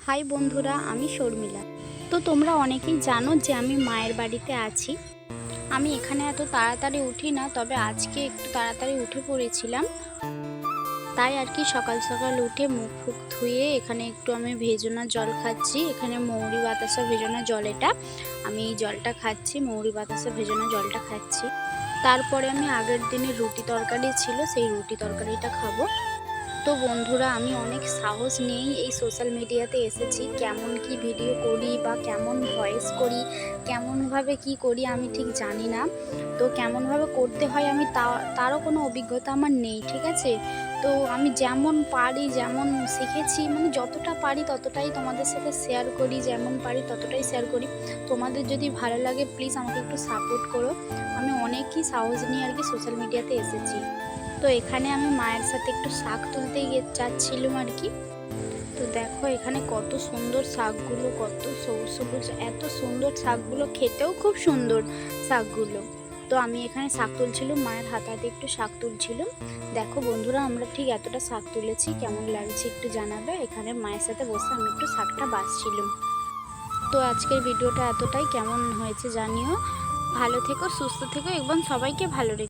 High বন্ধুরা, আমি শর্মিলা। তো তোমরা অনেকেই জানো যে আমি মায়ের বাড়িতে আছি। আমি এখানে এত তাড়াতাড়ি উঠি না, তবে আজকে একটু তাড়াতাড়ি উঠে পড়েছিলাম। তাই আর কি সকাল সকাল উঠে মুখ ফুক ধুয়ে এখানে একটু আমি ভেজানো জল খাচ্ছি। এখানে মৌরি বাতাসা ভেজানো জল, এটা আমি এই জলটা খাচ্ছি, মৌরি বাতাসা ভেজানো জলটা খাচ্ছি। তারপরে আমি আগের দিনের রুটি তরকারি ছিল, সেই রুটি তরকারিটা খাবো। তো বন্ধুরা, আমি অনেক সাহস নিয়েই এই সোশ্যাল মিডিয়াতে এসেছি। কেমন কি ভিডিও করি বা কেমন ভয়েস করি, কেমনভাবে কি করি আমি ঠিক জানি না। তো কেমনভাবে করতে হয় আমি তারও কোনো অভিজ্ঞতা আমার নেই, ঠিক আছে। তো আমি যেমন পারি, যেমন শিখেছি, মানে যতটা পারি ততটাই তোমাদের সাথে শেয়ার করি, যেমন পারি ততটাই শেয়ার করি। তোমাদের যদি ভালো লাগে প্লিজ আমাকে একটু সাপোর্ট করো। আমি অনেকই সাহস নিয়ে আর কি সোশ্যাল মিডিয়াতে এসেছি। তো এখানে আমি মায়ের সাথে একটু শাক তুলতে যাচ্ছিলাম আর কি। তো দেখো এখানে কত সুন্দর শাকগুলো, কত সবুজ সবুজ, এত সুন্দর শাকগুলো, খেতেও খুব সুন্দর শাকগুলো। তো আমি এখানে শাক তুলছিলাম, মায়ের হাতে হাতে একটু শাক তুলছিলাম। দেখো বন্ধুরা, আমরা ঠিক এতটা শাক তুলেছি, কেমন লাগছে একটু জানাবে। এখানে মায়ের সাথে বসে আমি একটু শাকটা বাছছিলাম। তো আজকের ভিডিওটা এতটাই, কেমন হয়েছে জানিও। ভালো থেকো, সুস্থ থেকো এবং সবাইকে ভালো রেখো।